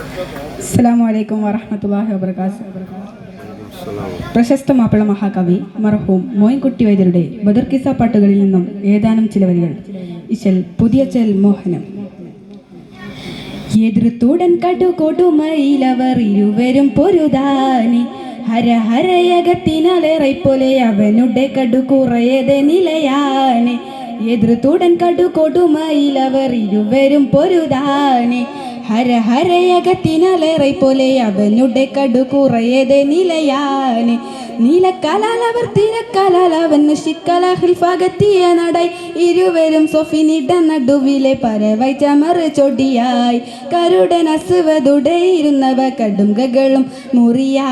അസ്സലാമു അലൈക്കും വറഹ്മത്തുള്ളാഹി വബറകാതുഹു. പ്രശസ്ത മാപ്പിള മഹാകവി മർഹൂം മോയിൻകുട്ടി വൈദ്യരുടെ ബദർ കിസ്സ പാട്ടുകളിൽ നിന്നും ഏതാനും ചില വരികൾ. ഇശൽ പുതിയ ചെൽ മോഹനം. എതിർത്തുടൻ കടുകൊടുമയിലവർ ഇരുവരും പൊരുതാനി ഹരഹരയകത്തിനലേറെ പോലെ അവനുടെ കടു കുറയതെ നിലയാനെ. എതിർത്തുടൻ കടുകൊടുമയിലവർ ഇരുവരും പൊരുതാനി ഹരഹരയകത്തിനലേറെ പോലെ അവനുടെ കടു കുറയതെ നിലയാനെ. നീലക്കാലാലവർ തിരക്കാലാലവൻ ശിക്കലാഹിൽഫാകത്തിയ നടായി ഇരുവരും സൊഫിനിട നടുവിലെ പരവൈ ചമറ് ചൊടിയായി കരുടൻ അസുവതുടെ ഇരുന്നവ കടുങ്കകളും മുറിയാ.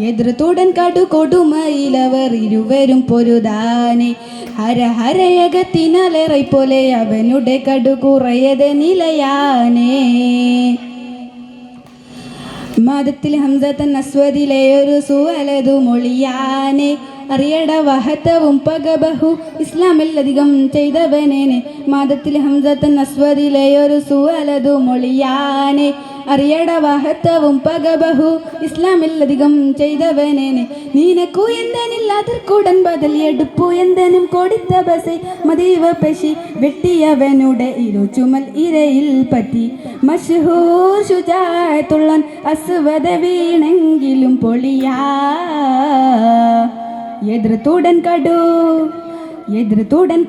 എതിർത്തുടൻ കടു കൊടുമയിലവർ ഇരുവരും പൊരുതാനെ ഹരഹരയകത്തിനലേറെ പോലെ അവനുടെ കടു കുറയതെ നിലയാനേ. മതത്തിൽ ഹംസത്തൻ അസ്വദിലെ ഒരു സുവലതു മൊഴിയാനെ അറിയട വഹത്തവും പകബഹു ഇസ്ലാമിലധികം ചെയ്തവനേനെ. മതത്തിൽ ഹംസത്തൻ അസ്വദിലെ ഒരു സുവലതു മൊഴിയാനെ അറിയട വഹത്തവും പകബഹു ഇസ്ലാമിലധികം ചെയ്തവനേനെ. നീനക്കു എന്തനില്ലാതിർക്കൂടൻ ബദൽ എടുപ്പു എന്തനും കൊടുത്ത ബസെ മദീവ പശി വെട്ടിയവനുടെ ഇരു ചുമൽ ഇരയിൽ പറ്റി മഷ്ഹൂർ ശുജാഅത്തുള്ളൻ അസ്വദ വീണെങ്കിലും പൊളിയാ. എതിർത്തുടൻ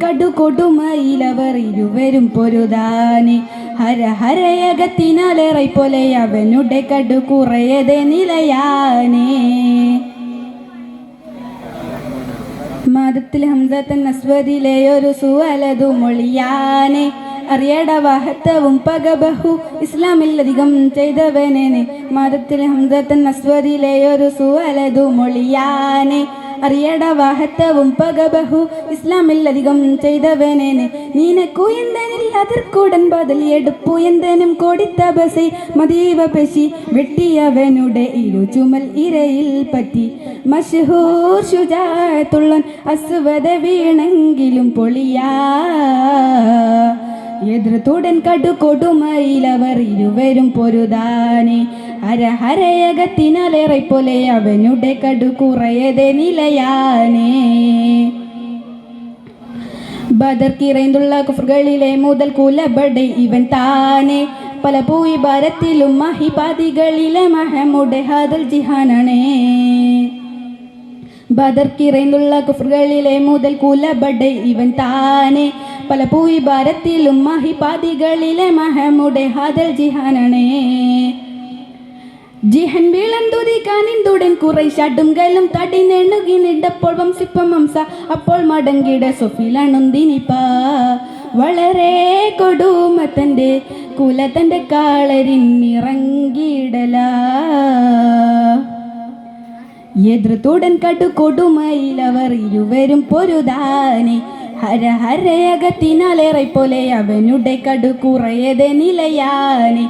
കടു കൊടുമയിലവർ ഇരുവരും പൊരുതാനെ ഹരഹരയകത്തിനലേറെ പോലെ അവനുടെ കടു കുറയതെ നിലയാനേ. മതത്തിൽ ഹംസത്തൻ അസ്വദിലെ ഒരു സുവലതു മൊഴിയാനെ അറിയട വഹത്തവും പകബഹു ഇസ്ലാമിലധികം ചെയ്തവനേനെ. മതത്തിൽ ഹംസത്തൻ അസ്വദിലെ ഒരു സുവലതു മൊഴിയാനെ അറിയട വഹത്തവും പകബഹു ഇസ്ലാമിലധികം ചെയ്തവനേനെ. നീനക്കു എന്തനില്ലാതിർക്കൂടൻ ബദൽ എടുപ്പു എന്തനും കൊടുത്ത ബസെ മദീവ പശി വെട്ടിയവനുടെ ഇരു ചുമൽ ഇരയിൽ പറ്റി മഷ്ഹൂർ ശുജാഅത്തുള്ളൻ അസ്വദ വീണെങ്കിലും പൊളിയാ. എതിർത്തുടൻ കടു കൊടുമയിലവർ ഇരുവരും പൊരുതാനെ ഹരഹരയകത്തിനലേറെ പോലെ അവനുടെ കടു കുറയതെ നിലയാനേ. ബദർ കിറൈന്തുള്ള കുഫറുകളിലെ മുതൽ കുലബടെ ഇവൻ താനെ പല പൂയി ഭാരത്തിലും മഹിപാതികളിലെ മഹമുടെ ഹാദൽ ജിഹാനാണേ. ബദർ കിറൈന്തുള്ള കുഫറുകളിലെ മുതൽ കുലബടെ ഇവൻ താനെ പല പൂയി ഭാരത്തിലും മഹിപാതികളിലെ മഹമുടെ ഹാദൽ ജിഹാനാണേ. ജിഹൻ വീളന്തുതിക്കാനിന്തുടൻ കുറൈശാടുങ്കലും തടി നെണ്ണുകിനിടപ്പോൾ വംസിപ്പം ഹംസ അപ്പോൾ മടങ്ങിട സൊഫിലണുന്തിനിപ്പ വളരെ കൊടുമത്തൻ്റെ കുലത്തൻ്റെ കാളരിന്നിറങ്ങിയിടല. എതിർത്തുടൻ കടു കൊടുമയിലവർ ഇരുവരും പൊരുതാനെ ഹരഹരയകത്തിനലേറെ പോലെ അവനുടെ കടു കുറയതെ നിലയാനെ.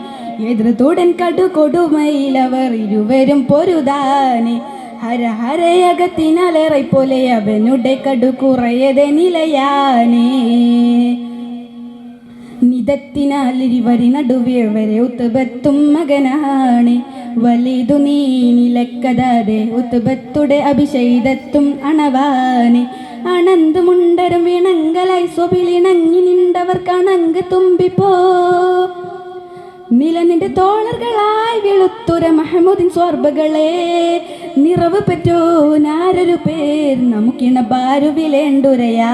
എതിർത്തുടൻ കടു കൊടുമയിലവർ ഇരുവരും പൊരുതാനെ ഹരഹരയകത്തിനലേറെ പോലെ അവനുടെ കടു കുറയതെ നിലയാനേ. നിതത്തിനാലിരിവരി നടുവിവരെ ഉത്തുബത്തും മകനാണ് വലിതു നീ നിലക്കതാതെ ഉത്തുബത്തുടെ അഭിഷേദത്തും അണവാനെ. അണന്തുമുണ്ടരും ഇണങ്കലായി സ്വപിലിണങ്ങി നിണ്ടവർ കണങ്ക് തുമ്പിപ്പോ നിലനിന്റെ തോളറുകളായി വെളുത്തുര മഹമൂദിൻ സ്വർബകളെ നിറവ് പറ്റോ നാരൊരു പേർ നമുക്കിണ ബാരുവിലേണ്ടുരയാ.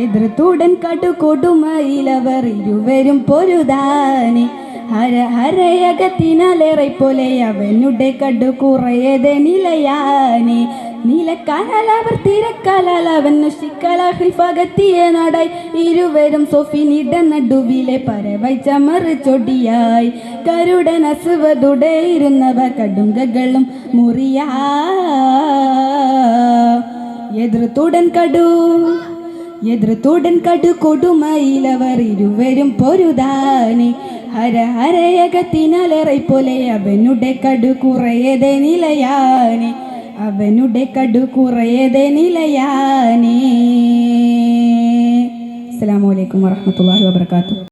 എതിർത്തുടൻ കടു കൊടുമയിലവർ ഇരുവരും പൊരുതാനെ ഹരഹരയകത്തിനലേറെ പോലെ അവനുടെ കടു കുറയതെ നിലയാനെ. നീലക്കാലാലവർ തിരക്കാലാലവൻ ശിക്കലാഹിൽഫാകത്തിയ നടായി ഇരുവരും സൊഫിനിട നടുവിലെ പരവൈ ചമറ് ചൊടിയായി കരുടൻ അസുവതുടെ ഇരുന്നവ കടുങ്കകളും മുറിയാ. എതിർത്തുടൻ കടു കൊടുമയിലവർ ഇരുവരും പൊരുതാനെ ഹരഹരയകത്തിനലേറെ പോലെ അവനുടെ കടു കുറയതെ നിലയാനെ. അവനുടെ കടു കുറയതെ നിലയാനേ. അസ്സലാമു അലൈക്കും വറഹ്മത്തുള്ളാഹി വബറകാതുഹു.